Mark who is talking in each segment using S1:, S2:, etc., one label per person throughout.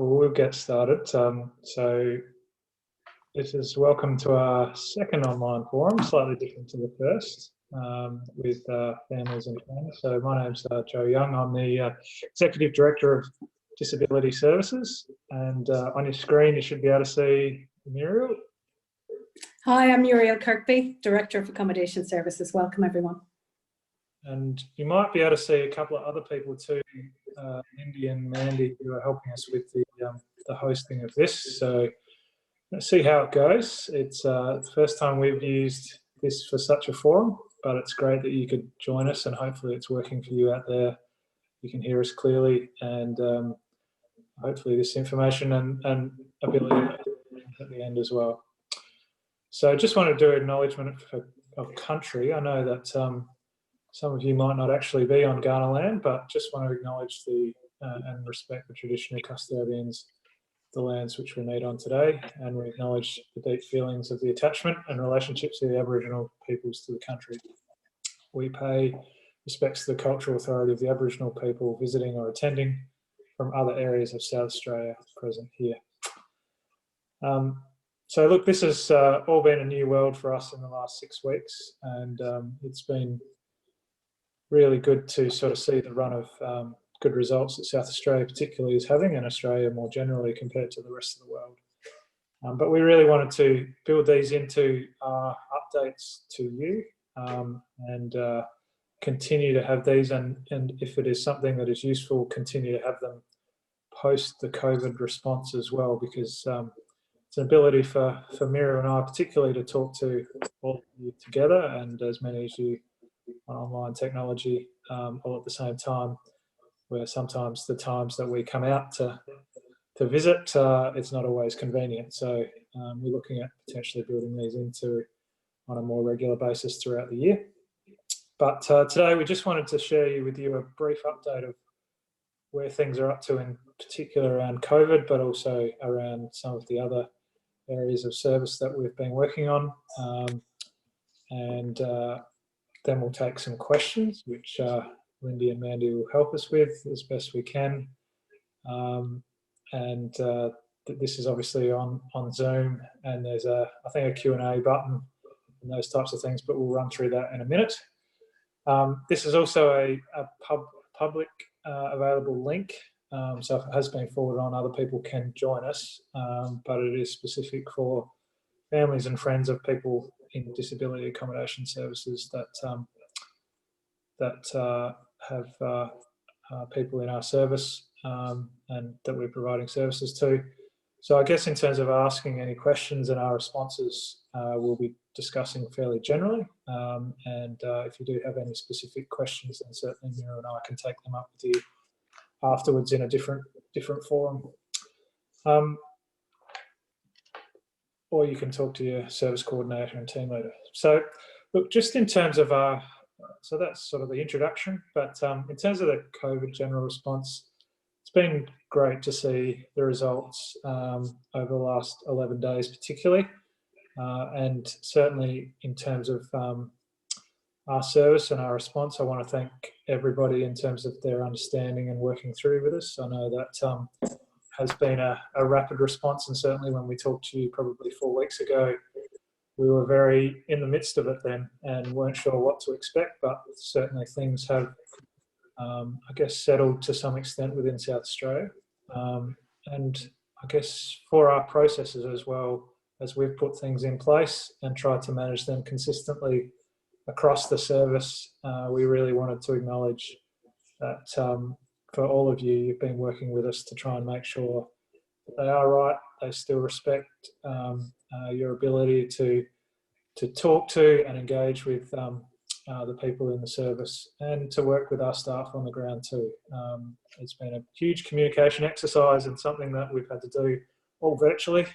S1: We'll get started. So this is welcome to our second online forum, slightly different to the first, with families and friends. So my name's Joe Young. I'm the Executive Director of Disability Services, and on your screen you should be able to see Muriel.
S2: Hi, I'm Muriel Kirkby, Director of Accommodation Services. Welcome everyone.
S1: And you might be able to see a couple of other people too, Indy and Mandy, who are helping us with the hosting of this. So let's see how it goes. It's the first time we've used this for such a forum, but it's great that you could join us, and hopefully it's working for you out there. You can hear us clearly, and hopefully this information and ability at the end as well. So I just want to do an acknowledgement of country. I know that some of you might not actually be on Kaurna land, but just want to acknowledge and respect the traditional custodians of the lands which we meet on today, and we acknowledge the deep feelings of the attachment and relationships of the Aboriginal peoples to the country. We pay respects to the cultural authority of the Aboriginal people visiting or attending from other areas of South Australia present here. So look, this has all been a new world for us in the last 6 weeks, and it's been really good to sort of see the run of good results that South Australia particularly is having, and Australia more generally compared to the rest of the world. But we really wanted to build these into our updates to you, and continue to have these, and if it is something that is useful, continue to have them post the COVID response as well, because it's an ability for Mira and I particularly to talk to all of you together, and as many as you on online technology all at the same time, where sometimes the times that we come out to visit, it's not always convenient. So we're looking at potentially building these into on a more regular basis throughout the year. But today we just wanted to share with you a brief update of where things are up to, in particular around COVID, but also around some of the other areas of service that we've been working on. Then we'll take some questions, which Lindy and Mandy will help us with as best we can. This is obviously on Zoom, and there's I think a Q&A button and those types of things, but we'll run through that in a minute. This is also a public available link, so if it has been forwarded on, other people can join us, but it is specific for families and friends of people in disability accommodation services that have people in our service, and that we're providing services to. So I guess in terms of asking any questions and our responses, we'll be discussing fairly generally, and if you do have any specific questions, then certainly Mira and I can take them up with you afterwards in a different forum. Or you can talk to your service coordinator and team leader. So look, just in terms of so that's sort of the introduction, but in terms of the COVID general response, it's been great to see the results over the last 11 days particularly, and certainly in terms of our service and our response, I want to thank everybody in terms of their understanding and working through with us. I know that has been a rapid response, and certainly when we talked to you probably 4 weeks ago, we were very in the midst of it then and weren't sure what to expect, but certainly things have, I guess, settled to some extent within South Australia. And I guess for our processes as well, as we've put things in place and tried to manage them consistently across the service, we really wanted to acknowledge that for all of you, you've been working with us to try and make sure that they are right, they still respect your ability to talk to and engage with the people in the service, and to work with our staff on the ground too. It's been a huge communication exercise, and something that we've had to do all virtually,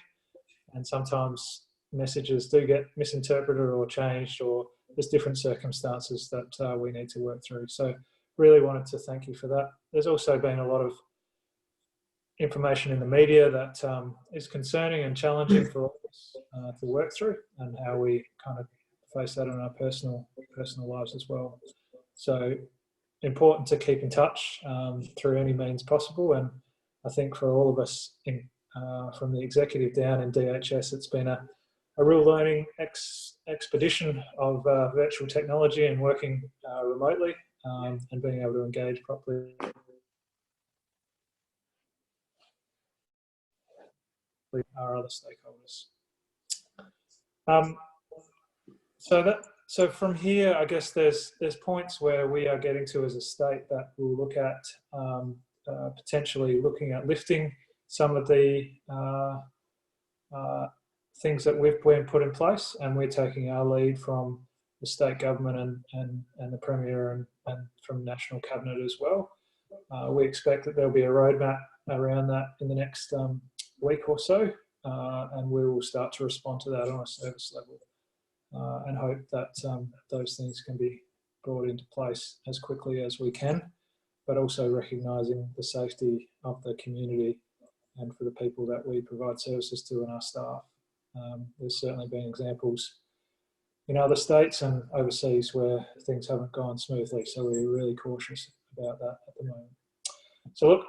S1: and sometimes messages do get misinterpreted or changed, or there's different circumstances that we need to work through. So really wanted to thank you for that. There's also been a lot of information in the media that is concerning and challenging for all of us to work through, and how we kind of face that in our personal lives as well. So important to keep in touch through any means possible, and I think for all of us, from the executive down in DHS, it's been a real learning expedition of virtual technology and working remotely and being able to engage properly with our other stakeholders. So from here, I guess there's points where we are getting to as a state that we'll look at potentially looking at lifting some of the things that we've put in place, and we're taking our lead from the state government and the Premier and from National Cabinet as well. We expect that there'll be a roadmap around that in the next week or so, and we will start to respond to that on a service level and hope that those things can be brought into place as quickly as we can, but also recognising the safety of the community and for the people that we provide services to and our staff. There's certainly been examples in other states and overseas where things haven't gone smoothly, so we're really cautious about that at the moment. So look,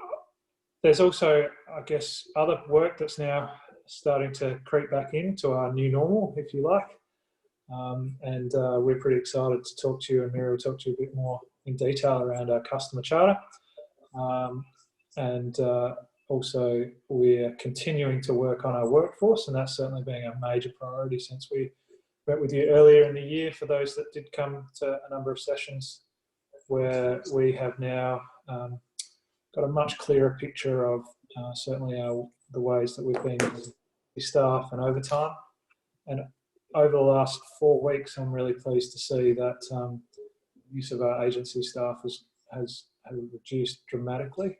S1: there's also, I guess, other work that's now starting to creep back into our new normal, if you like. And we're pretty excited to talk to you, and Mary will talk to you a bit more in detail around our customer charter. Also, we're continuing to work on our workforce, and that's certainly been a major priority since we met with you earlier in the year. For those that did come to a number of sessions, where we have now got a much clearer picture of certainly the ways that we've been using staff and overtime. And over the last 4 weeks, I'm really pleased to see that use of our agency staff has reduced dramatically.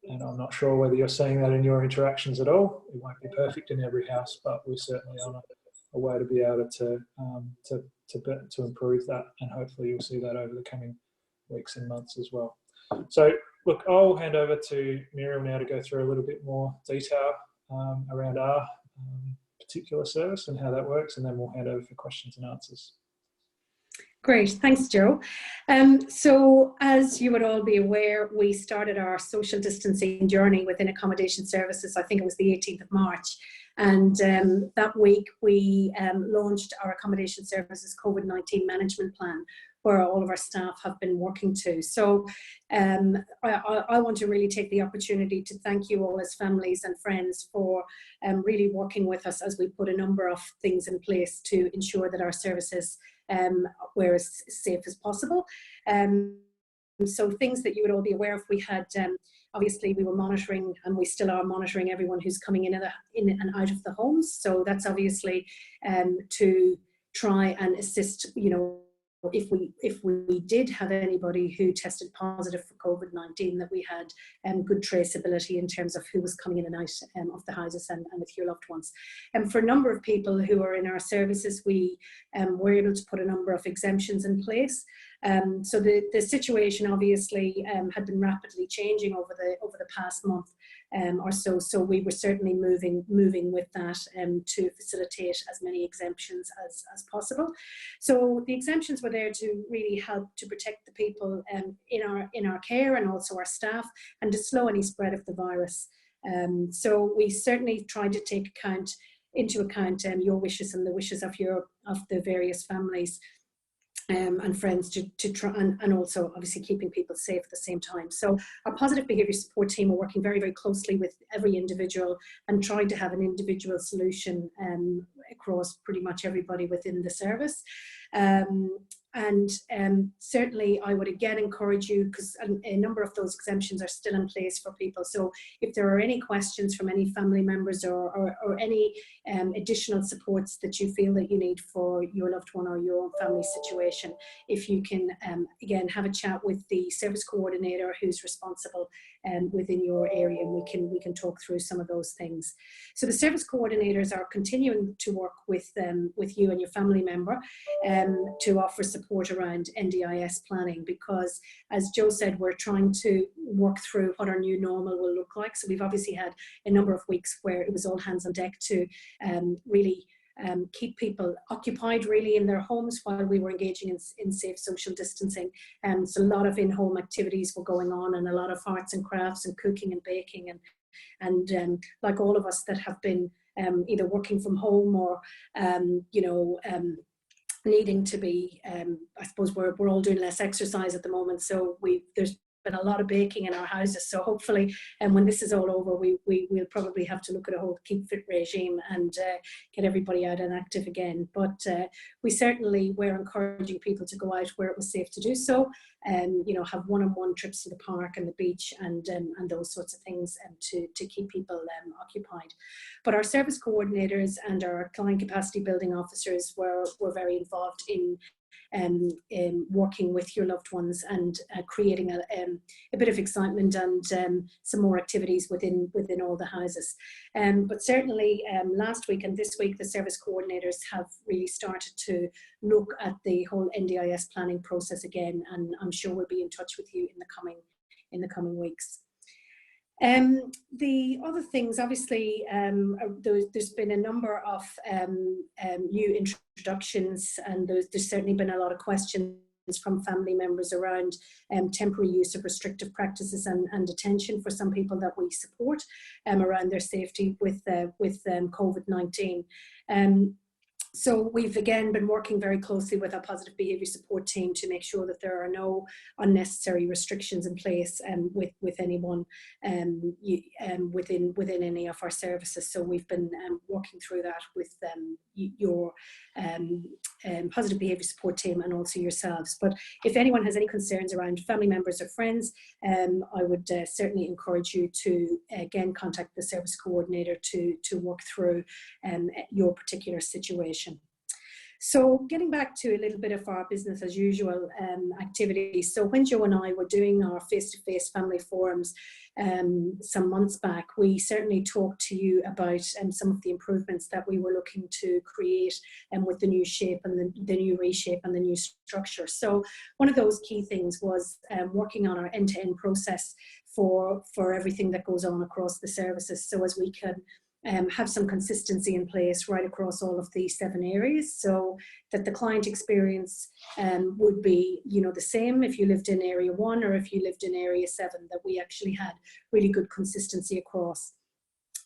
S1: And I'm not sure whether you're seeing that in your interactions at all. It won't be perfect in every house, but we're certainly on a way to be able to improve that, and hopefully you'll see that over the coming weeks and months as well. So look, I'll hand over to Muriel now to go through a little bit more detail around our particular service and how that works, and then we'll hand over for questions and answers.
S2: Great, thanks, Joe. So as you would all be aware, we started our social distancing journey within accommodation services, I think it was the 18th of March. And that week we launched our accommodation services COVID-19 management plan, where all of our staff have been working to. So I want to really take the opportunity to thank you all as families and friends for really working with us as we put a number of things in place to ensure that our services were as safe as possible. So things that you would all be aware of, we had, obviously we were monitoring, and we still are monitoring, everyone who's coming in and out of the homes. So that's obviously to try and assist, you know, if we did have anybody who tested positive for COVID-19, that we had good traceability in terms of who was coming in and out of the houses and with your loved ones. And for a number of people who are in our services, we were able to put a number of exemptions in place. So the situation obviously had been rapidly changing over the past month or so. So we were certainly moving with that to facilitate as many exemptions as possible. So the exemptions were there to really help to protect the people in our care, and also our staff, and to slow any spread of the virus. So we certainly tried to take into account your wishes and the wishes of the various families and friends to try, and also obviously keeping people safe at the same time. So our positive behaviour support team are working very, very closely with every individual and trying to have an individual solution across pretty much everybody within the service. Certainly I would again encourage you, because a number of those exemptions are still in place for people. So if there are any questions from any family members or any additional supports that you feel that you need for your loved one or your own family situation, if you can again have a chat with the service coordinator who's responsible within your area, and we can talk through some of those things. So the service coordinators are continuing to work with you and your family member to offer support around NDIS planning, because as Joe said, we're trying to work through what our new normal will look like. So we've obviously had a number of weeks where it was all hands on deck to really keep people occupied really in their homes while we were engaging in safe social distancing. So a lot of in-home activities were going on, and a lot of arts and crafts and cooking and baking, and like all of us that have been either working from home or needing to be, I suppose we're all doing less exercise at the moment, so there's been a lot of baking in our houses. So hopefully, when this is all over, we'll probably have to look at a whole keep fit regime and get everybody out and active again. But we certainly were encouraging people to go out where it was safe to do so, and have one-on-one trips to the park and the beach and those sorts of things, to keep people occupied. But our service coordinators and our client capacity building officers were very involved in working with your loved ones and creating a bit of excitement and some more activities within all the houses. But certainly last week and this week, the service coordinators have really started to look at the whole NDIS planning process again, and I'm sure we'll be in touch with you in the coming weeks. The other things, obviously, there's been a number of new introductions, and there's certainly been a lot of questions from family members around temporary use of restrictive practices and detention for some people that we support around their safety with COVID-19. So we've again been working very closely with our positive behaviour support team to make sure that there are no unnecessary restrictions in place with anyone within any of our services. So we've been working through that with your positive behaviour support team and also yourselves. But if anyone has any concerns around family members or friends, I would certainly encourage you to again contact the service coordinator to work through your particular situation. So getting back to a little bit of our business as usual activities. So when Joe and I were doing our face-to-face family forums some months back, we certainly talked to you about some of the improvements that we were looking to create with the new shape and the new reshape and the new structure. So one of those key things was working on our end-to-end process for everything that goes on across the services, so as we can have some consistency in place right across all of these 7 areas, so that the client experience would be the same if you lived in area 1 or if you lived in area 7, that we actually had really good consistency across.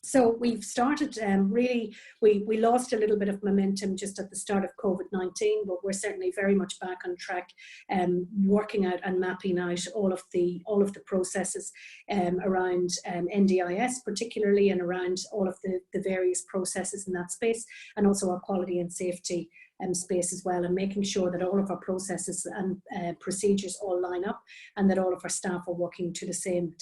S2: So we've started really, we lost a little bit of momentum just at the start of COVID-19, but we're certainly very much back on track, working out and mapping out all of the processes around NDIS particularly, and around all of the various processes in that space, and also our quality and safety space as well, and making sure that all of our processes and procedures all line up, and that all of our staff are working to the same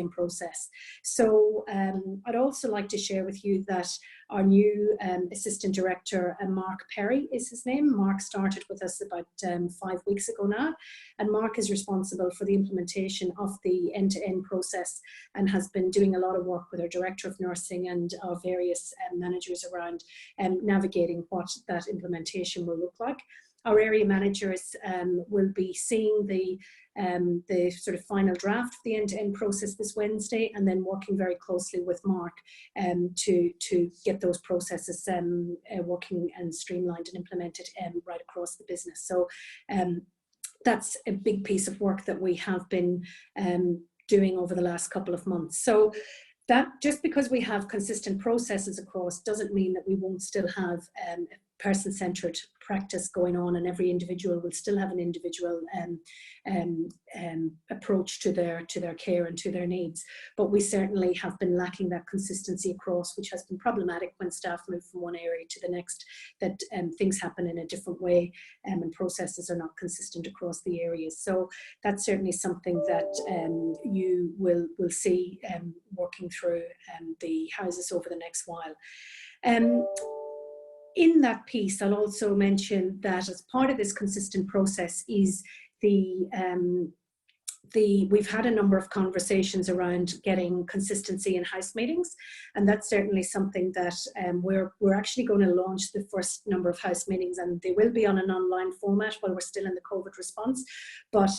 S2: process. So I'd also like to share with you that our new Assistant Director, Mark Perry is his name. Mark started with us about 5 weeks ago now, and Mark is responsible for the implementation of the end-to-end process and has been doing a lot of work with our Director of Nursing and our various managers around navigating what that implementation will look like. Our area managers will be seeing the sort of final draft of the end-to-end process this Wednesday, and then working very closely with Mark to get those processes working and streamlined and implemented right across the business. So that's a big piece of work that we have been doing over the last couple of months. So that just because we have consistent processes across doesn't mean that we won't still have person-centered practice going on, and every individual will still have an individual approach to their care and to their needs. But we certainly have been lacking that consistency across, which has been problematic when staff move from one area to the next, that things happen in a different way and processes are not consistent across the areas. So that's certainly something that you will see working through the houses over the next while. In that piece, I'll also mention that as part of this consistent process is we've had a number of conversations around getting consistency in house meetings, and that's certainly something that we're actually going to launch the first number of house meetings, and they will be on an online format while we're still in the COVID response. But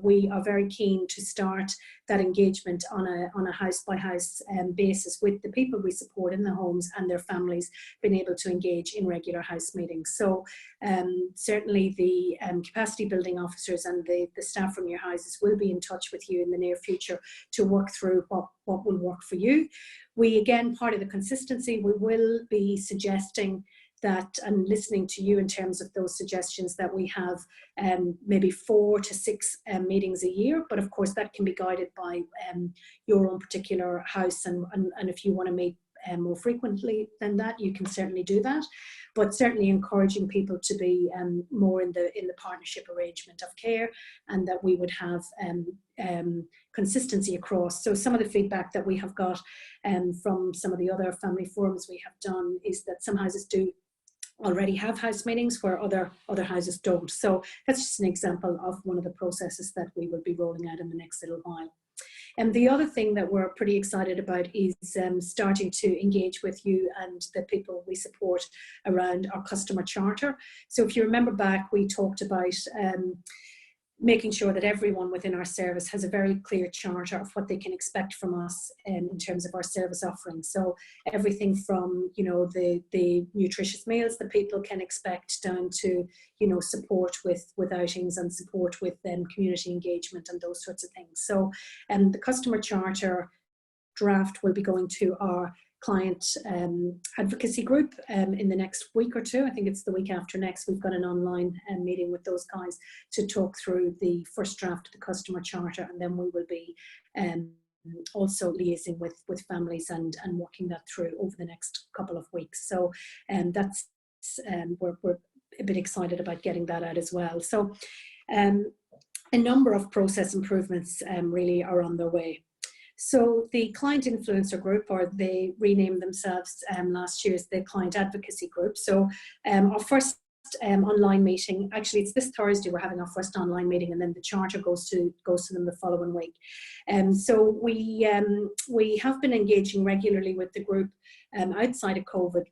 S2: we are very keen to start that engagement on a house by house basis with the people we support in the homes and their families being able to engage in regular house meetings. So certainly the capacity building officers and the staff from your houses will be in touch with you in the near future to work through what will work for you. We, again, part of the consistency, we will be suggesting that, and listening to you in terms of those suggestions, that we have maybe 4 to 6 meetings a year, but of course that can be guided by your own particular house, and if you want to meet more frequently than that, you can certainly do that, but certainly encouraging people to be more in the partnership arrangement of care, and that we would have consistency across. So some of the feedback that we have got from some of the other family forums we have done is that some houses do already have house meetings where other houses don't. So that's just an example of one of the processes that we will be rolling out in the next little while. And the other thing that we're pretty excited about is starting to engage with you and the people we support around our customer charter. So if you remember back, we talked about making sure that everyone within our service has a very clear charter of what they can expect from us in terms of our service offering. So everything from, you know, the nutritious meals that people can expect, down to, you know, support with outings and support with community engagement and those sorts of things. So the customer charter draft will be going to our client advocacy group in the next week or two. I think it's the week after next. We've got an online meeting with those guys to talk through the first draft of the customer charter, and then we will be also liaising with families and working that through over the next couple of weeks. So that's we're a bit excited about getting that out as well. So a number of process improvements really are on their way. So the client influencer group, or they renamed themselves last year as the client advocacy group. So our first online meeting, actually it's this Thursday, we're having our first online meeting, and then the charter goes to them the following week. So we have been engaging regularly with the group outside of COVID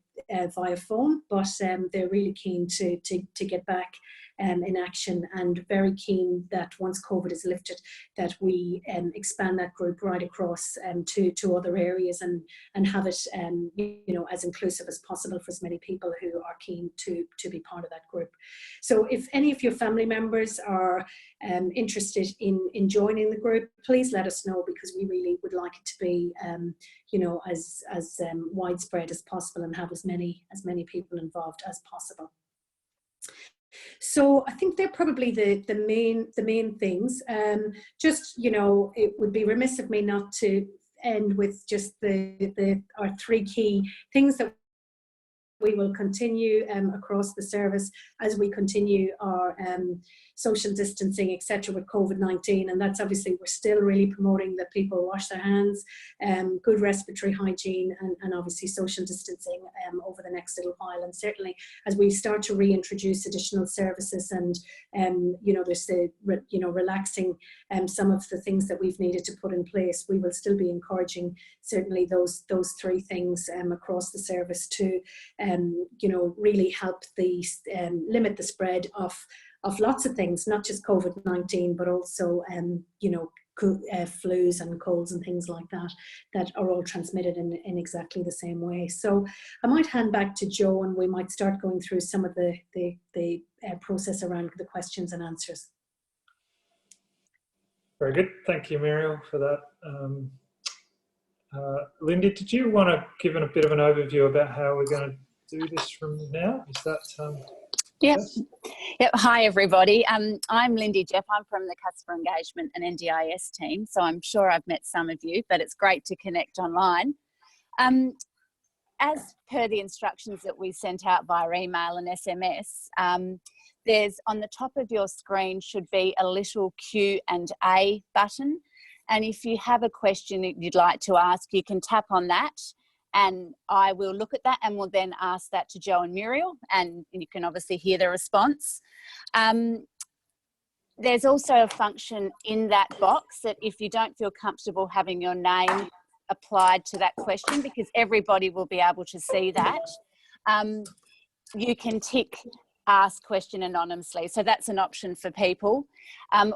S2: via phone, but they're really keen to get back in action, and very keen that once COVID is lifted, that we expand that group right across to other areas, and have it you know, as inclusive as possible for as many people who are keen to be part of that group. So if any of your family members are interested in joining the group, please let us know, because we really would like it to be you know, as widespread as possible, and have as many people involved as possible. So I think they're probably the main things. Just, you know, it would be remiss of me not to end with just our 3 key things that we will continue across the service as we continue our social distancing, etc., with COVID-19. And that's obviously, we're still really promoting that people wash their hands, good respiratory hygiene, and obviously social distancing over the next little while. And certainly as we start to reintroduce additional services, and you know, there's you know, relaxing some of the things that we've needed to put in place, we will still be encouraging certainly those 3 things across the service to you know, really help the limit the spread of lots of things, not just COVID-19, but also you know, flus and colds and things like that are all transmitted in exactly the same way. So I might hand back to Jo, and we might start going through some of the process around the questions and answers.
S1: Very good. Thank you, Muriel, for that. Lindy, did you want to give a bit of an overview about how we're going to do this from now? Is that
S3: Yep. Hi everybody. I'm Lindy Jeff. I'm from the Customer Engagement and NDIS team, so I'm sure I've met some of you, but it's great to connect online. As per the instructions that we sent out via email and SMS, there's, on the top of your screen should be a little Q&A button, and if you have a question that you'd like to ask, you can tap on that, and I will look at that and will then ask that to Jo and Muriel, and you can obviously hear the response. There's also a function in that box that if you don't feel comfortable having your name applied to that question, because everybody will be able to see that, you can tick ask question anonymously. So that's an option for people.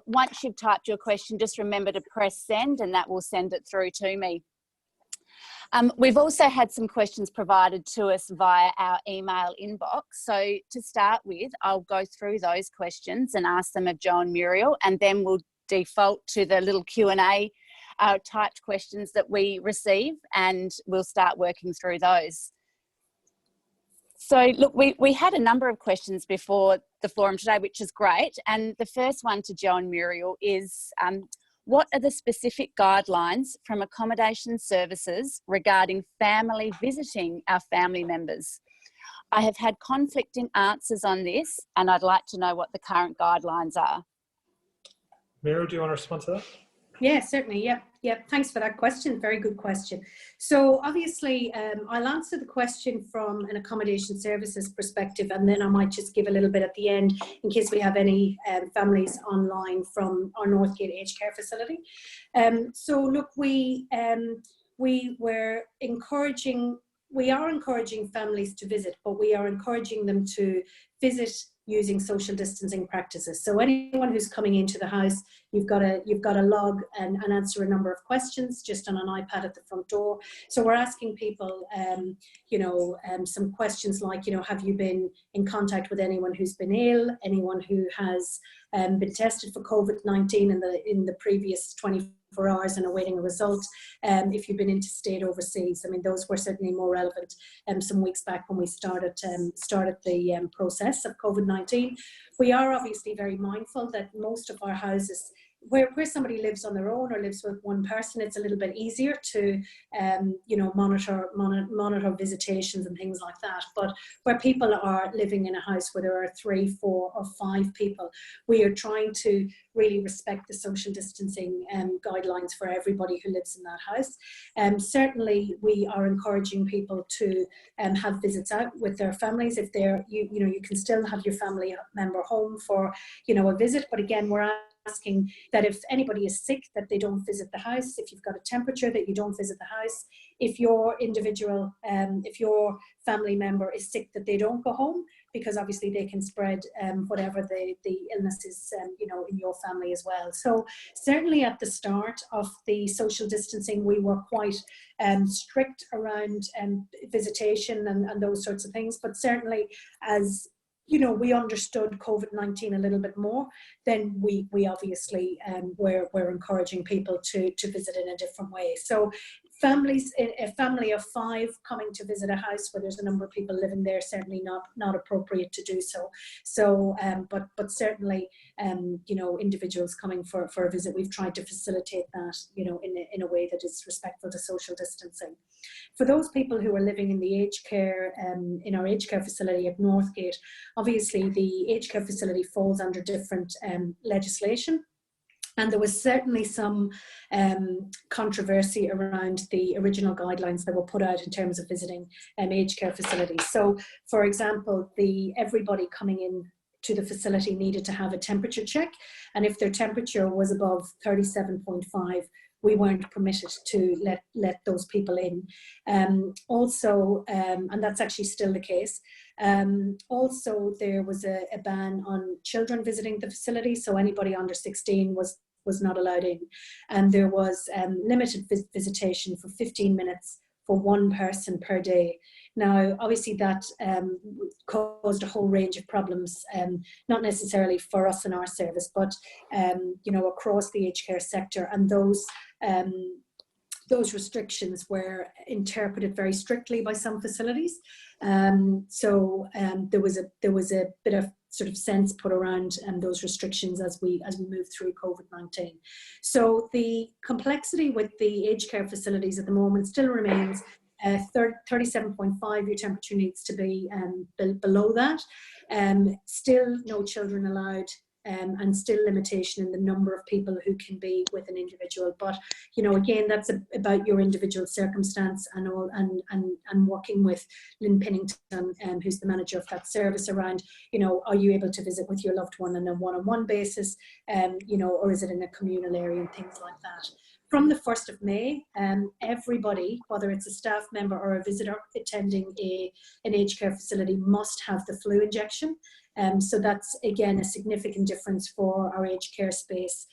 S3: Once you've typed your question, just remember to press send, and that will send it through to me. We've also had some questions provided to us via our email inbox. So to start with, I'll go through those questions and ask them of Jo and Muriel, and then we'll default to the little Q&A typed questions that we receive, and we'll start working through those. So look, we had a number of questions before the forum today, which is great. And the first one to Jo and Muriel is, what are the specific guidelines from accommodation services regarding family visiting our family members? I have had conflicting answers on this, and I'd like to know what the current guidelines are.
S1: Muriel, do you want to respond to that?
S2: Yeah, certainly. Yep. Thanks for that question. Very good question. So obviously, I'll answer the question from an accommodation services perspective, and then I might just give a little bit at the end in case we have any families online from our Northgate aged care facility. So look, we are encouraging families to visit, but we are encouraging them to visit using social distancing practices. So anyone who's coming into the house, you've got to log and answer a number of questions just on an iPad at the front door. So we're asking people, some questions like, have you been in contact with anyone who's been ill, anyone who has been tested for COVID-19 in the previous 24 hours and awaiting a result, if you've been interstate overseas. I mean, those were certainly more relevant some weeks back when we started the process of COVID-19. We are obviously very mindful that most of our houses, where somebody lives on their own or lives with one person, it's a little bit easier to monitor visitations and things like that. But where people are living in a house where there are 3, 4 or 5 people, we are trying to really respect the social distancing guidelines for everybody who lives in that house. Certainly we are encouraging people to have visits out with their families. If they're, you can still have your family member home for, a visit. But again, we're asking that if anybody is sick, that they don't visit the house. If you've got a temperature, that you don't visit the house. If your if your family member is sick, that they don't go home, because obviously they can spread whatever the illness is, in your family as well. So certainly at the start of the social distancing, we were quite strict around visitation and those sorts of things. But certainly as we understood COVID-19 a little bit more, then we obviously we're encouraging people to visit in a different way. So a family of 5 coming to visit a house where there's a number of people living there, certainly not appropriate to do so. So, but certainly, individuals coming for a visit, we've tried to facilitate that, in a way that is respectful to social distancing. For those people who are living in the aged care, in our aged care facility at Northgate, obviously the aged care facility falls under different legislation. And there was certainly some controversy around the original guidelines that were put out in terms of visiting aged care facilities. So, for example, everybody coming in to the facility needed to have a temperature check, and if their temperature was above 37.5, we weren't permitted to let those people in. Also, and that's actually still the case. Also, there was a ban on children visiting the facility, so anybody under 16 was not allowed in. And there was limited visitation for 15 minutes for one person per day. Now, obviously that caused a whole range of problems, not necessarily for us in our service, but across the aged care sector. And those restrictions were interpreted very strictly by some facilities. So there was a bit of sort of sense put around those restrictions as we move through COVID-19. So the complexity with the aged care facilities at the moment still remains 37.5, your temperature needs to be below that. Still no children allowed, and still limitation in the number of people who can be with an individual. But again, that's about your individual circumstance and all, and working with Lynn Pennington, who's the manager of that service, around are you able to visit with your loved one on a one-on-one basis, or is it in a communal area and things like that. from the 1st of May, everybody, whether it's a staff member or a visitor attending an aged care facility, must have the flu injection. So that's, again, a significant difference for our aged care space.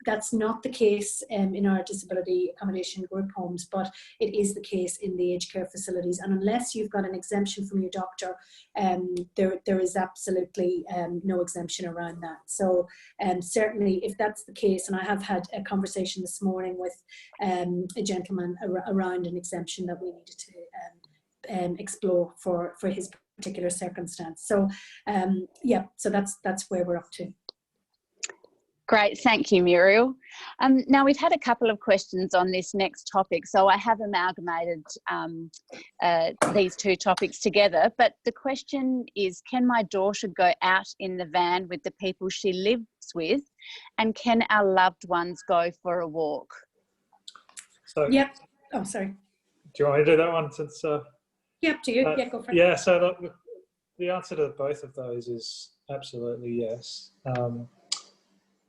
S2: That's not the case in our disability accommodation group homes, but it is the case in the aged care facilities. And unless you've got an exemption from your doctor, there is absolutely no exemption around that. So certainly if that's the case, and I have had a conversation this morning with a gentleman around an exemption that we needed to explore for his particular circumstance. So yeah, so that's where we're up to.
S3: Great, thank you, Muriel. Now we've had a couple of questions on this next topic, so I have amalgamated these two topics together. But the question is, can my daughter go out in the van with the people she lives with, and can our loved ones go for a walk?
S1: So,
S2: yep. Oh, sorry.
S1: do you want me to do that one? Since
S2: yep, to you. Yeah, go for it.
S1: Yeah. So the answer to both of those is absolutely yes.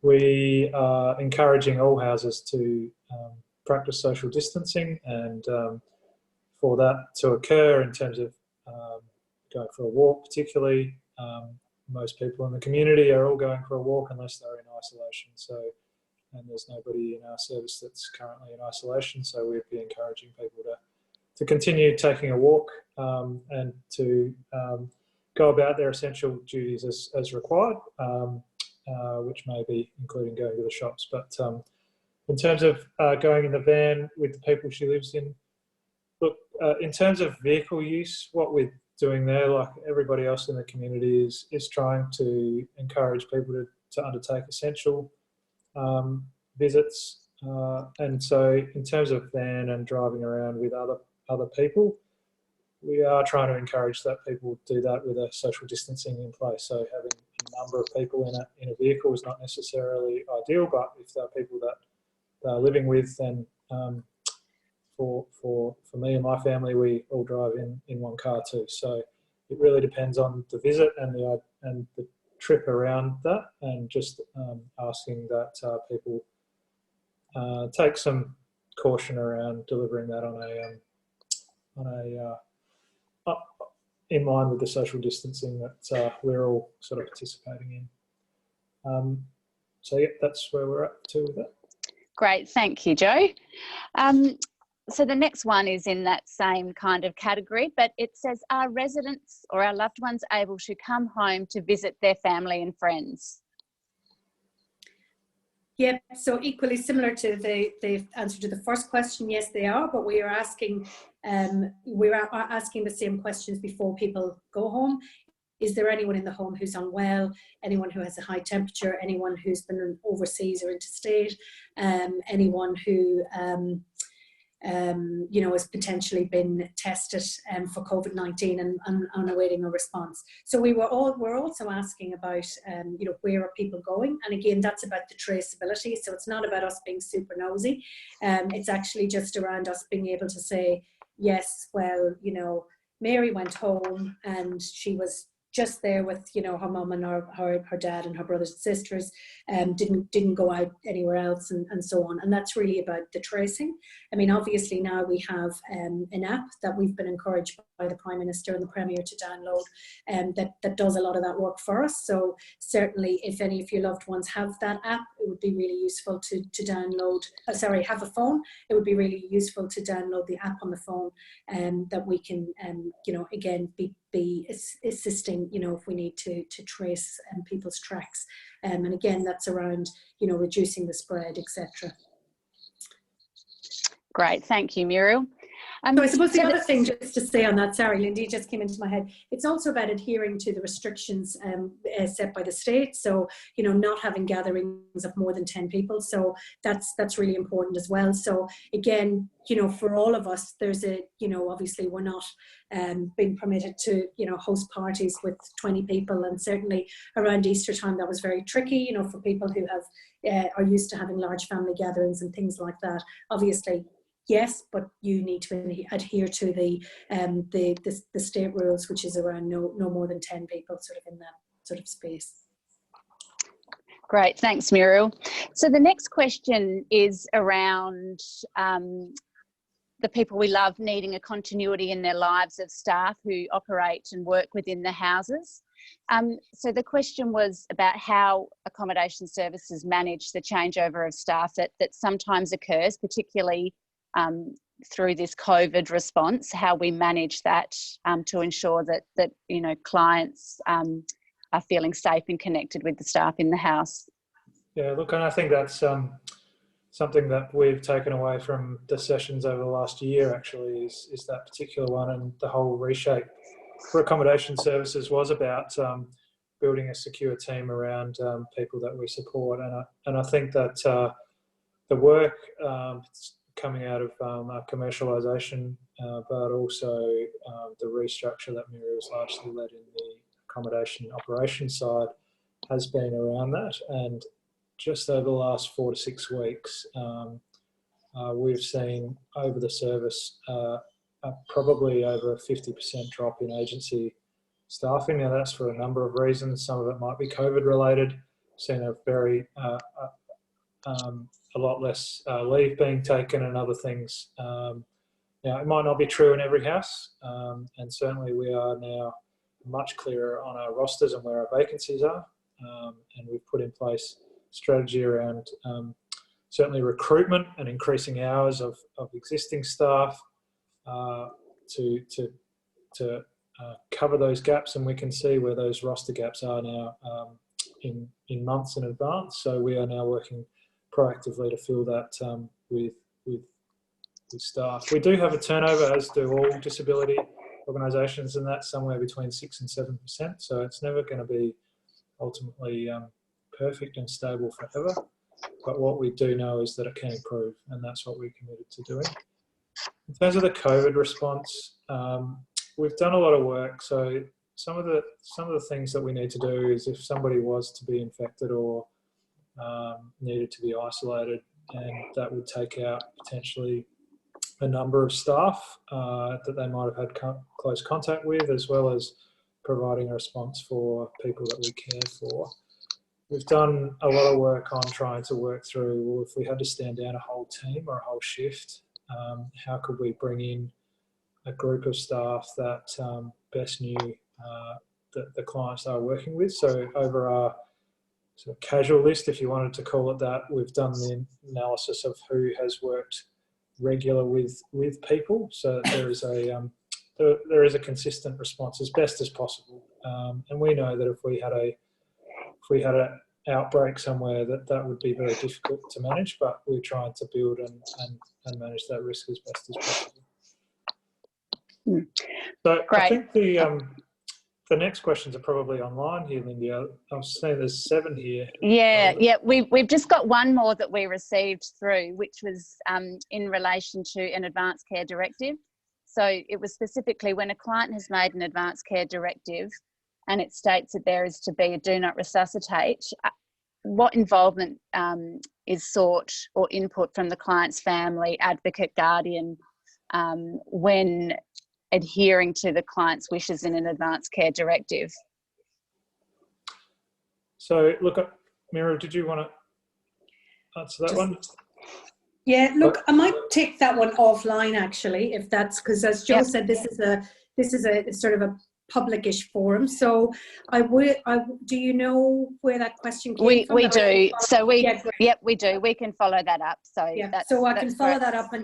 S1: We are encouraging all houses to practice social distancing, and for that to occur in terms of going for a walk particularly, most people in the community are all going for a walk unless they're in isolation. So, and there's nobody in our service that's currently in isolation, so we'd be encouraging people to continue taking a walk and to go about their essential duties as required. Which may be including going to the shops. But in terms of going in the van with the people she lives in, look, in terms of vehicle use, what we're doing there, like everybody else in the community, is trying to encourage people to undertake essential visits. And so in terms of van and driving around with other people, we are trying to encourage that people do that with a social distancing in place. So having a number of people in a vehicle is not necessarily ideal, but if there are people that they're living with, then for me and my family, we all drive in one car too. So it really depends on the visit and the trip around that, and just asking that people take some caution around delivering that in line with the social distancing that we're all sort of participating in. So yeah, that's where we're at to with that.
S3: Great, thank you, Joe. So the next one is in that same kind of category, but it says, are residents or our loved ones able to come home to visit their family and friends?
S2: Yeah, so equally similar to the answer to the first question, yes, they are, but we are asking the same questions before people go home. Is there anyone in the home who's unwell, anyone who has a high temperature, anyone who's been overseas or interstate, anyone who has potentially been tested for COVID-19 and awaiting a response. So we're also asking about, where are people going? And again, that's about the traceability. So it's not about us being super nosy. It's actually just around us being able to say, yes, well, Mary went home and she was just there with, her mum and her dad and her brothers and sisters, didn't go out anywhere else and so on. And that's really about the tracing. I mean, obviously now we have an app that we've been encouraged by the Prime Minister and the Premier to download that does a lot of that work for us. So certainly if any of your loved ones have that app, it would be really useful to download, have a phone, it would be really useful to download the app on the phone that we can, again, be assisting, if we need to trace people's tracks. And again, that's around, reducing the spread, etc.
S3: Great, thank you, Muriel.
S2: So I suppose the other thing, just to say on that, sorry, Lindy, just came into my head, it's also about adhering to the restrictions set by the state. So, not having gatherings of more than 10 people. So that's really important as well. So again, for all of us, there's obviously we're not being permitted to, host parties with 20 people. And certainly around Easter time, that was very tricky, for people who are used to having large family gatherings and things like that. Obviously, yes, but you need to adhere to the state rules, which is around no more than 10 people sort of in that sort of space.
S3: Great, thanks, Muriel. So the next question is around the people we love needing a continuity in their lives of staff who operate and work within the houses. So the question was about how accommodation services manage the changeover of staff that sometimes occurs, particularly through this COVID response, how we manage that to ensure that you know, clients are feeling safe and connected with the staff in the house.
S1: Yeah, look, and I think that's something that we've taken away from the sessions over the last year, actually, is that particular one, and the whole reshape for accommodation services was about building a secure team around people that we support. And I think that the work coming out of our commercialisation, but also the restructure that Muriel's largely led in the accommodation operations side, has been around that. And just over the last 4 to 6 weeks, we've seen over the service probably over a 50% drop in agency staffing. Now that's for a number of reasons. Some of it might be COVID related. We've seen a very a lot less leave being taken and other things. Now it might not be true in every house, and certainly we are now much clearer on our rosters and where our vacancies are, and we've put in place strategy around certainly recruitment and increasing hours of existing staff to cover those gaps, and we can see where those roster gaps are now in months in advance. So we are now working proactively to fill that with staff. We do have a turnover, as do all disability organisations, and that's somewhere between 6 and 7%. So it's never going to be ultimately perfect and stable forever. But what we do know is that it can improve, and that's what we're committed to doing. In terms of the COVID response, we've done a lot of work. So some of the things that we need to do is, if somebody was to be infected or needed to be isolated, and that would take out potentially a number of staff that they might have had close contact with, as well as providing a response for people that we care for. We've done a lot of work on trying to work through, well, if we had to stand down a whole team or a whole shift, how could we bring in a group of staff that best knew the clients they were working with. So over our sort of casual list, if you wanted to call it that, we've done the analysis of who has worked regular with people, so that there is a consistent response as best as possible. And we know that if we had an outbreak somewhere, that would be very difficult to manage, but we're trying to build and manage that risk as best as possible. So great. I think the next questions are probably online here, Lindy. I've seen there's 7 here.
S3: Yeah. We've just got one more that we received through, which was in relation to an advanced care directive. So it was specifically when a client has made an advanced care directive and it states that there is to be a do not resuscitate, what involvement is sought or input from the client's family, advocate, guardian, when adhering to the client's wishes in an advanced care directive?
S1: So look, Mira, did you want to answer that one?
S2: Yeah, look, I might take that one offline actually, if that's, because as Joe said, this is a sort of a public-ish forum. So do you know where that question came from?
S3: We do. So we do. We can follow that up. So
S2: so I can follow that up and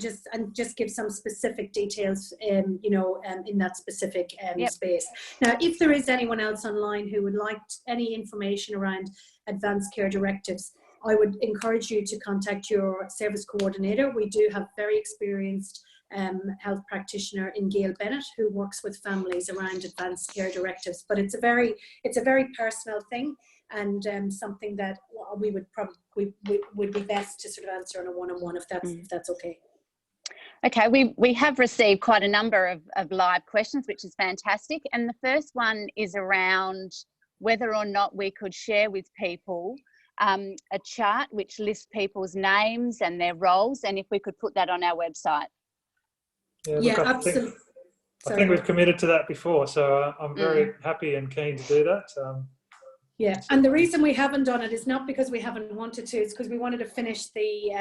S2: just give some specific details, in that specific space. Now, if there is anyone else online who would like any information around advanced care directives, I would encourage you to contact your service coordinator. We do have very experienced health practitioner in Gail Bennett, who works with families around advanced care directives. But it's a very personal thing, and something that we would be best to sort of answer on a one-on-one, if that's okay.
S3: Okay, we have received quite a number of live questions, which is fantastic. And the first one is around whether or not we could share with people a chart which lists people's names and their roles, and if we could put that on our website.
S1: Yeah, absolutely. I think we've committed to that before, so I'm very happy and keen to do that.
S2: Yeah, and the reason we haven't done it is not because we haven't wanted to, it's because we wanted to finish the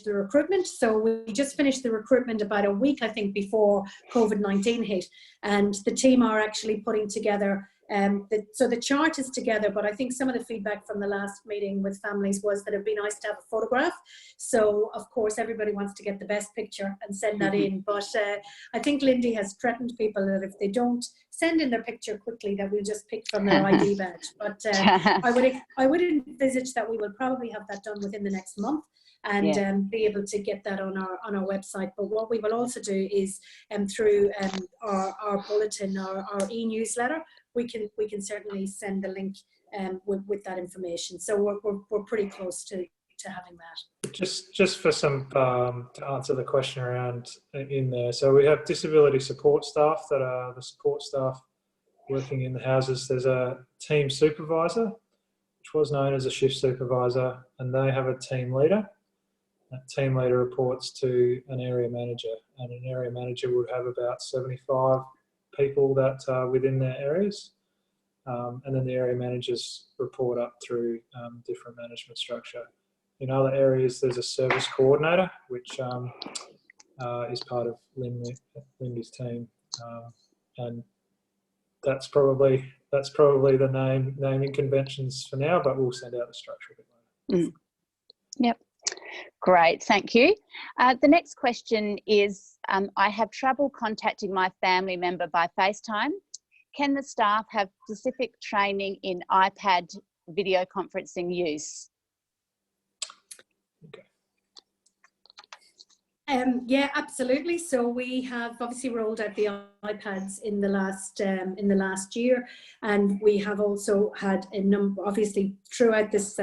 S2: recruitment. So we just finished the recruitment about a week, I think, before COVID-19 hit, and the team are actually putting together. So the chart is together, but I think some of the feedback from the last meeting with families was that it'd be nice to have a photograph. So of course everybody wants to get the best picture and send that in. But I think Lindy has threatened people that if they don't send in their picture quickly, that we'll just pick from their ID badge. But I would envisage that we will probably have that done within the next month, and be able to get that on our website. But what we will also do is through our bulletin, our e-newsletter, we can certainly send the link with that information. So we're pretty close to having that.
S1: Just for some to answer the question around in there. So we have disability support staff that are the support staff working in the houses. There's a team supervisor, which was known as a shift supervisor, and they have a team leader. That team leader reports to an area manager, and an area manager would have about 75 people that are within their areas. And then the area managers report up through different management structure. In other areas, there's a service coordinator, which is part of Lindy's team, and that's probably the naming conventions for now. But we'll send out the structure a bit later.
S3: Yep. Great, thank you. The next question is, I have trouble contacting my family member by FaceTime. Can the staff have specific training in iPad video conferencing use?
S1: Okay.
S2: Yeah, absolutely. So we have obviously rolled out the iPads in the last year, and we have also had a number. Obviously, throughout this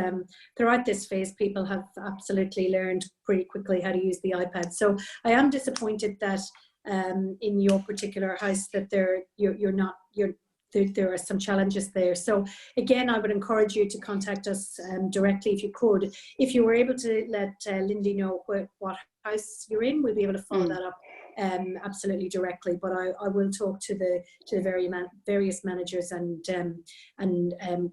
S2: phase, people have absolutely learned pretty quickly how to use the iPad. So I am disappointed that in your particular house that there are some challenges there. So again, I would encourage you to contact us directly if you could. If you were able to let Lindy know what house you're in, we'll be able to follow that up absolutely directly. But I will talk to the various managers and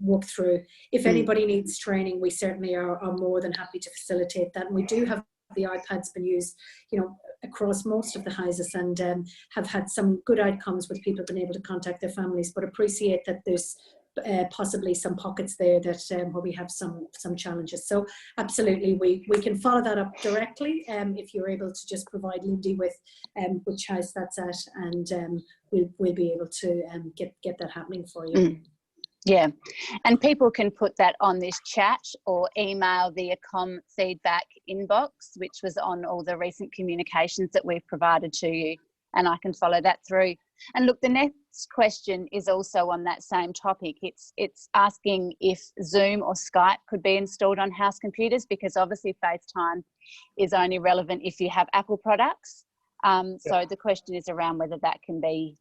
S2: walk through. If anybody needs training, we certainly are more than happy to facilitate that. And we do have the iPads been used, across most of the houses, and have had some good outcomes with people being able to contact their families, but appreciate that there's possibly some pockets there that where we have some challenges. So absolutely, we can follow that up directly if you're able to just provide Lindy with which house that's at, and we'll be able to get that happening for you.
S3: Yeah, and people can put that on this chat or email the Accom feedback inbox, which was on all the recent communications that we've provided to you, and I can follow that through. And look, the next question is also on that same topic. It's asking if Zoom or Skype could be installed on house computers, because obviously FaceTime is only relevant if you have Apple products. So the question is around whether that can be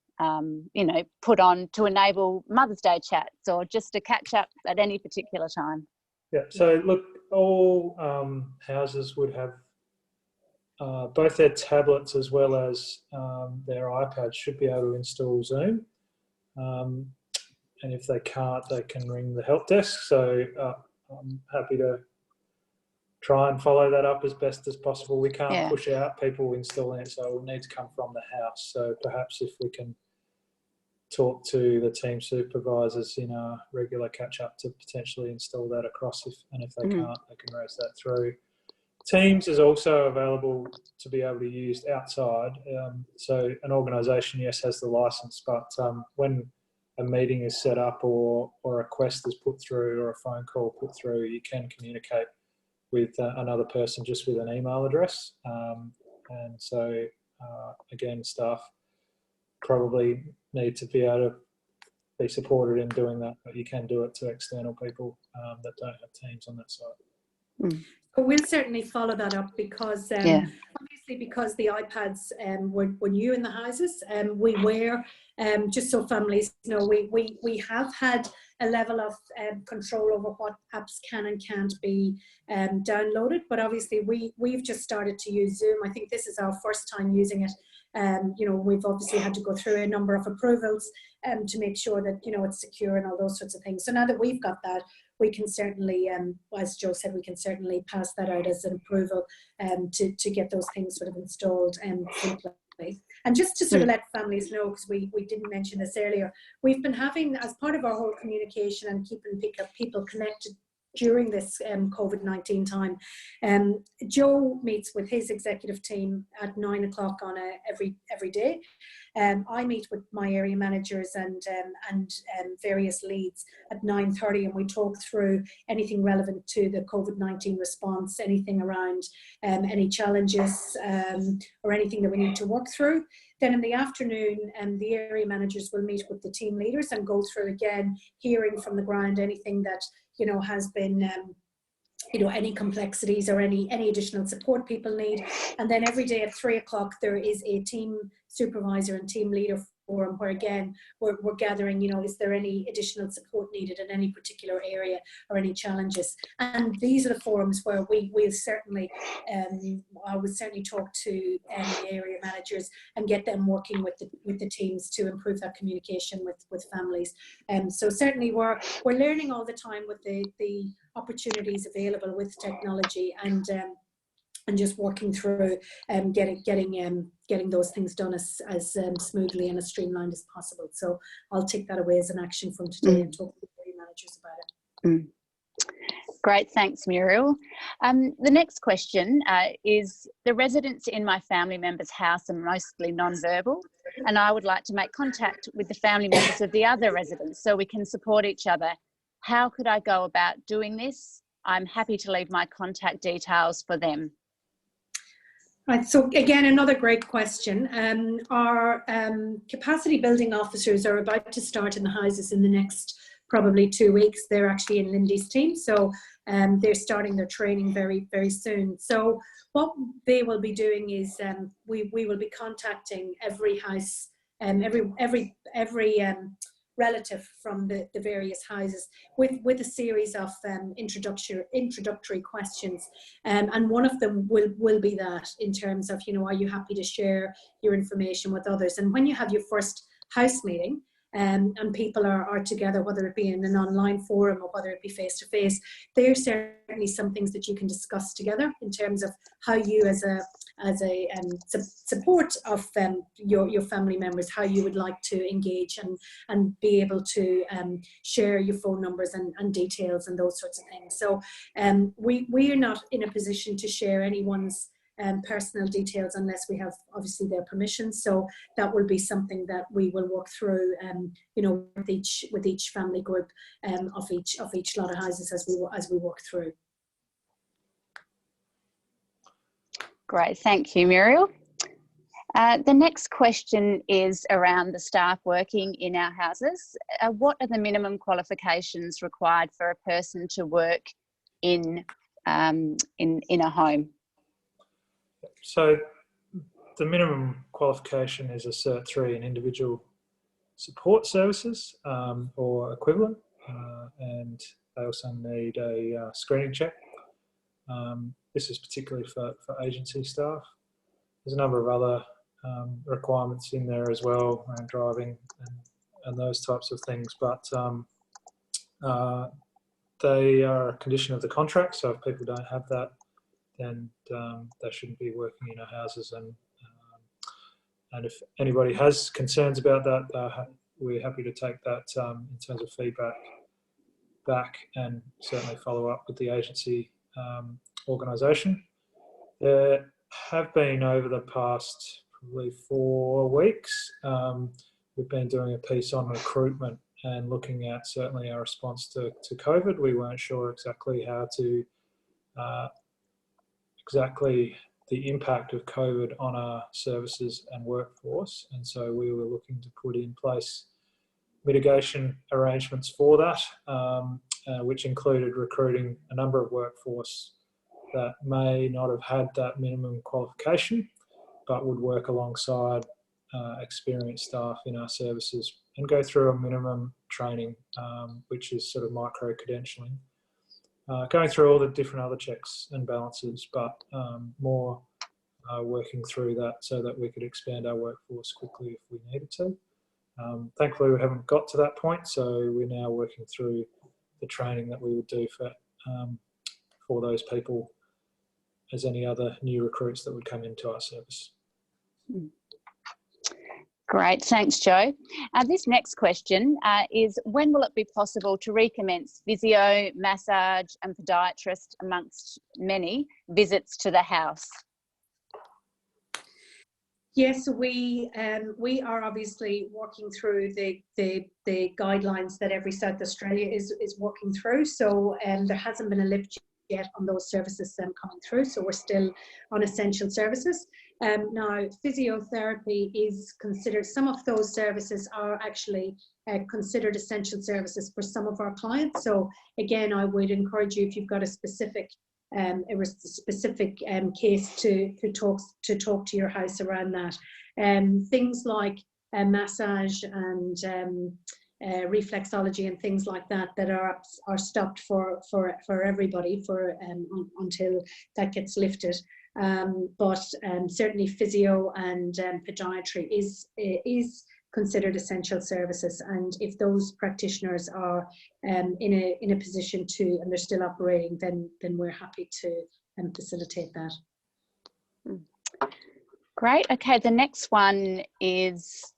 S3: put on to enable Mother's Day chats or just to catch up at any particular time.
S1: Yeah, so look, all houses would have both their tablets as well as their iPads should be able to install Zoom. And if they can't, they can ring the help desk. So I'm happy to try and follow that up as best as possible. We can't push out people installing it, so it will need to come from the house. So perhaps if we can talk to the team supervisors in our regular catch-up to potentially install that across, and if they can't, they can raise that through. Teams is also available to be able to be used outside. So an organisation, yes, has the licence, but when a meeting is set up or a request is put through or a phone call put through, you can communicate with another person just with an email address. And so, again, staff probably need to be able to be supported in doing that, but you can do it to external people that don't have teams on that side.
S2: We'll certainly follow that up, because obviously because the iPads were new in the houses, we were, just so families know, we have had a level of control over what apps can and can't be downloaded, but obviously we've just started to use Zoom. I think this is our first time using it We've obviously had to go through a number of approvals to make sure that, it's secure and all those sorts of things. So now that we've got that, we can certainly, as Joe said, we can certainly pass that out as an approval to get those things sort of installed simply. And just to sort of let families know, because we didn't mention this earlier, we've been having, as part of our whole communication and keeping people connected during this COVID-19 time, Joe meets with his executive team at 9 o'clock on every day. I meet with my area managers and various leads at 9:30, and we talk through anything relevant to the COVID-19 response, anything around any challenges or anything that we need to work through. Then in the afternoon, the area managers will meet with the team leaders and go through again, hearing from the ground anything that has been any complexities or any additional support people need. And then every day at 3 o'clock, there is a team supervisor and team leader forum where again, we're gathering, is there any additional support needed in any particular area or any challenges? And these are the forums where we'll certainly, I would certainly talk to the area managers and get them working with the teams to improve that communication with families. So certainly we're learning all the time with the opportunities available with technology and just working through getting those things done as smoothly and as streamlined as possible. So I'll take that away as an action from today and talk to the area managers about it.
S3: Great, thanks, Muriel. The next question is, the residents in my family member's house are mostly non-verbal, and I would like to make contact with the family members of the other residents so we can support each other. How could I go about doing this? I'm happy to leave my contact details for them.
S2: Right, so again, another great question. Our capacity building officers are about to start in the houses in the next probably 2 weeks. They're actually in Lindy's team, so they're starting their training very, very soon. So what they will be doing is we will be contacting every house, every relative from the various houses with a series of introductory questions, and one of them will be that in terms of, are you happy to share your information with others? And when you have your first house meeting and people are together, whether it be in an online forum or whether it be face to face, there are certainly some things that you can discuss together in terms of how you as a support of your family members, how you would like to engage and be able to share your phone numbers and details and those sorts of things. So we are not in a position to share anyone's personal details unless we have obviously their permission. So that will be something that we will work through, with each family group of each lot of houses as we work through.
S3: Great, thank you, Muriel. The next question is around the staff working in our houses. What are the minimum qualifications required for a person to work in a home?
S1: So the minimum qualification is a Cert 3 in individual support services or equivalent, and they also need a screening check. This is particularly for agency staff. There's a number of other requirements in there as well around driving and those types of things, but they are a condition of the contract, so if people don't have that, then they shouldn't be working in our houses. And if anybody has concerns about that, we're happy to take that in terms of feedback back and certainly follow up with the agency organisation. There have been, over the past probably 4 weeks, we've been doing a piece on recruitment and looking at certainly our response to COVID. We weren't sure exactly how to exactly the impact of COVID on our services and workforce, and so we were looking to put in place mitigation arrangements for that, which included recruiting a number of workforce that may not have had that minimum qualification but would work alongside experienced staff in our services and go through a minimum training, which is sort of micro-credentialing. Going through all the different other checks and balances, but more working through that so that we could expand our workforce quickly if we needed to. Thankfully, we haven't got to that point, so we're now working through the training that we would do for those people as any other new recruits that would come into our service.
S3: Great, thanks, Joe. This next question is, when will it be possible to recommence physio, massage and podiatrist amongst many visits to the house?
S2: Yes, we are obviously working through the guidelines that every South Australia is working through. So there hasn't been a lift yet on those services coming through. So we're still on essential services. Now, physiotherapy is considered, some of those services are actually considered essential services for some of our clients. So again, I would encourage you, if you've got a specific case to talk to your house around that. Things like massage and reflexology and things like that are stopped for everybody until that gets lifted. But certainly physio and podiatry is considered essential services, and if those practitioners are in a position to, and they're still operating, then we're happy to facilitate that.
S3: Great. Okay, the next one is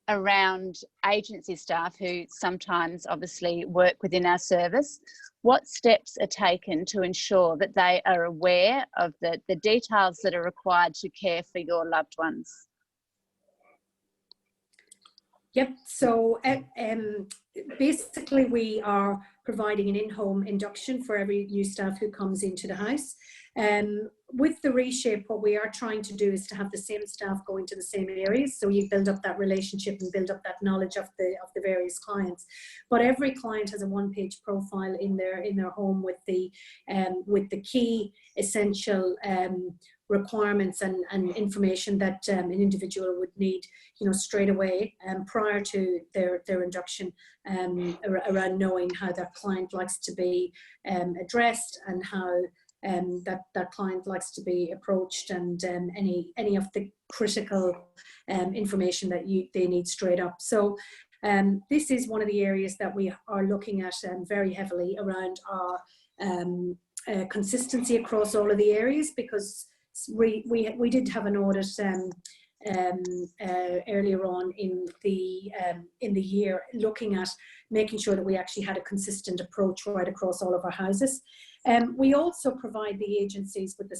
S3: around agency staff who sometimes obviously work within our service. What steps are taken to ensure that they are aware of the details that are required to care for your loved ones?
S2: Yep, so basically we are providing an in-home induction for every new staff who comes into the house. With the reshape, what we are trying to do is to have the same staff go into the same areas, so you build up that relationship and build up that knowledge of the various clients. But every client has a one-page profile in their home with the key essential requirements and information that an individual would need, straight away prior to their induction, around knowing how that client likes to be addressed and how that client likes to be approached, and any of the critical information that they need straight up. So this is one of the areas that we are looking at very heavily around our consistency across all of the areas, because we did have an audit earlier on in the year, looking at making sure that we actually had a consistent approach right across all of our houses. We also provide the agencies with the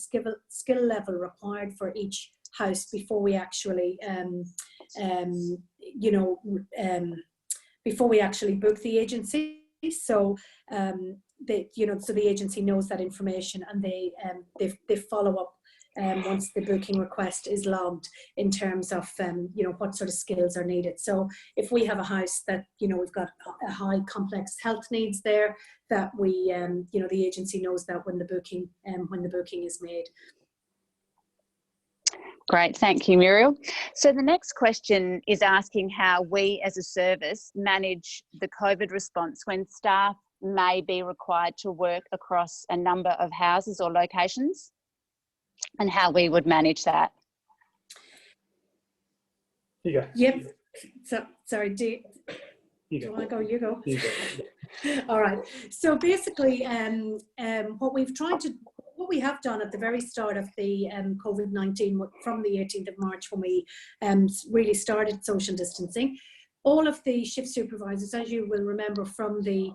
S2: skill level required for each house before we actually before we actually book the agency. So so the agency knows that information, and they follow up once the booking request is logged in terms of what sort of skills are needed. So if we have a house that we've got a high complex health needs there, that we the agency knows that when the booking is made.
S3: Great, thank you, Muriel. So the next question is asking how we as a service manage the COVID response when staff may be required to work across a number of houses or locations, and how we would manage that.
S1: You go.
S2: Yep. So sorry, do you want to go? You go.
S1: You go.
S2: All right. So basically, what we have done at the very start of the COVID-19, from the 18th of March, when we really started social distancing, all of the shift supervisors, as you will remember from the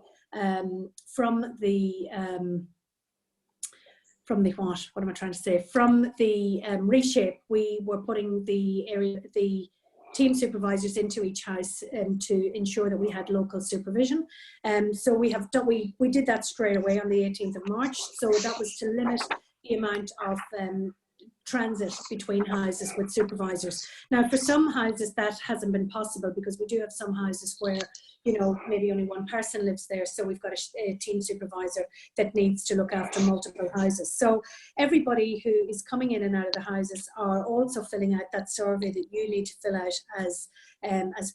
S2: reshape, we were putting the team supervisors into each house to ensure that we had local supervision. So we did that straight away on the 18th of March. So that was to limit the amount of transit between houses with supervisors. Now, for some houses that hasn't been possible, because we do have some houses where maybe only one person lives there, so we've got a team supervisor that needs to look after multiple houses. So everybody who is coming in and out of the houses are also filling out that survey that you need to fill out as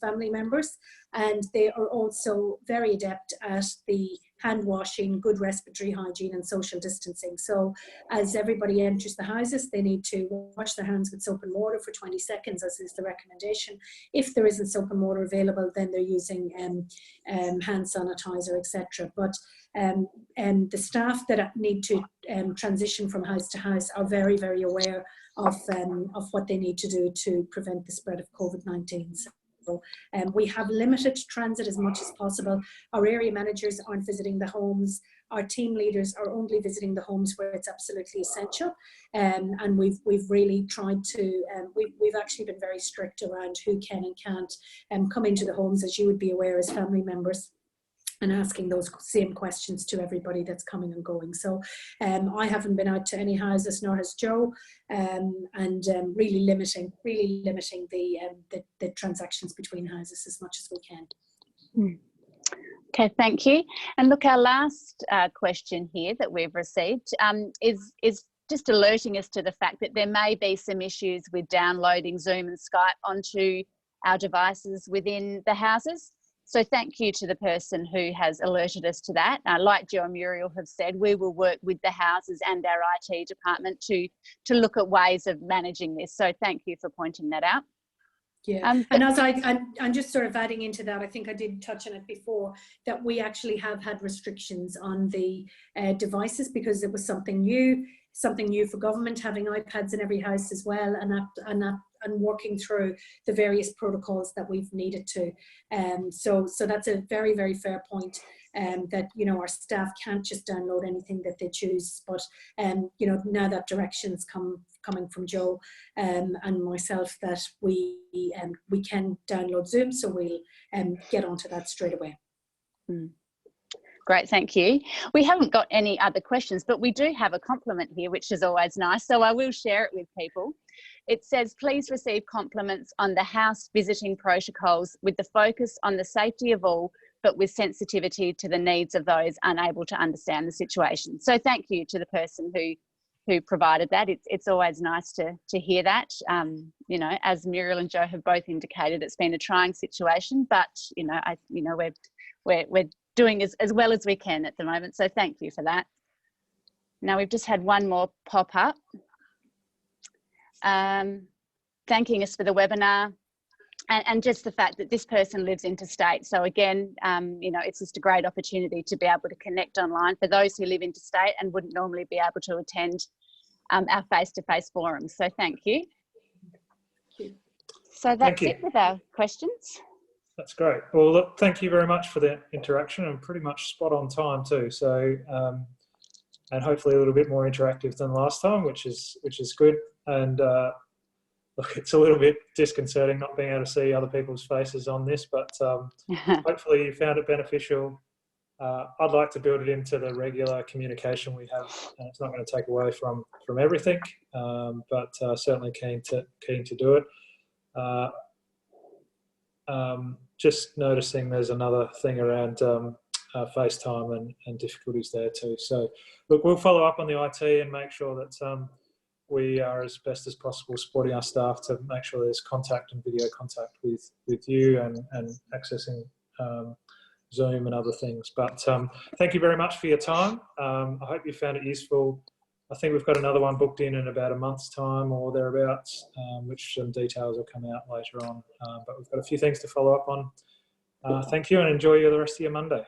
S2: family members, and they are also very adept at the hand washing, good respiratory hygiene and social distancing. So as everybody enters the houses, they need to wash their hands with soap and water for 20 seconds, as is the recommendation. If there isn't soap and water available, then they're using hand sanitizer, etc. But the staff that need to transition from house to house are very, very aware of what they need to do to prevent the spread of COVID-19. So we have limited transit as much as possible. Our area managers aren't visiting the homes. Our team leaders are only visiting the homes where it's absolutely essential. And we've really tried to, we've actually been very strict around who can and can't come into the homes, as you would be aware as family members, and asking those same questions to everybody that's coming and going. So I haven't been out to any houses, nor has Joe, and really limiting the transactions between houses as much as we can.
S3: Okay, thank you. And look, our last question here that we've received is just alerting us to the fact that there may be some issues with downloading Zoom and Skype onto our devices within the houses. So thank you to the person who has alerted us to that. Like Joe and Muriel have said, we will work with the houses and our IT department to look at ways of managing this. So thank you for pointing that out.
S2: Yeah, and as I'm just sort of adding into that, I think I did touch on it before, that we actually have had restrictions on the devices because it was something new for government, having iPads in every house as well, and working through the various protocols that we've needed to. So that's a very, very fair point, that, you know, our staff can't just download anything that they choose, but, you know, now that direction's coming from Joe and myself that we can download Zoom, so we'll get onto that straight away.
S3: Great, thank you. We haven't got any other questions, but we do have a compliment here, which is always nice, so I will share it with people. It says, please receive compliments on the house visiting protocols with the focus on the safety of all, but with sensitivity to the needs of those unable to understand the situation. So thank you to the person who provided that. It's always nice to hear that. You know, as Muriel and Joe have both indicated, it's been a trying situation, but you know, we're doing as well as we can at the moment. So thank you for that. Now we've just had one more pop up, thanking us for the webinar. And just the fact that this person lives interstate. So again, you know, it's just a great opportunity to be able to connect online for those who live interstate and wouldn't normally be able to attend our face-to-face forums. So thank you. So that's it with our questions.
S1: That's great. Well, look, thank you very much for the interaction, and pretty much spot on time too. So, and hopefully a little bit more interactive than last time, which is good. And look, it's a little bit disconcerting not being able to see other people's faces on this, but hopefully you found it beneficial. I'd like to build it into the regular communication we have, and it's not going to take away from everything, but certainly keen to do it. Just noticing there's another thing around FaceTime and difficulties there too. So look, we'll follow up on the IT and make sure that we are as best as possible supporting our staff to make sure there's contact and video contact with you and accessing Zoom and other things. But thank you very much for your time. I hope you found it useful. I think we've got another one booked in about a month's time or thereabouts, which some details will come out later on. But we've got a few things to follow up on. Thank you, and enjoy the rest of your Monday.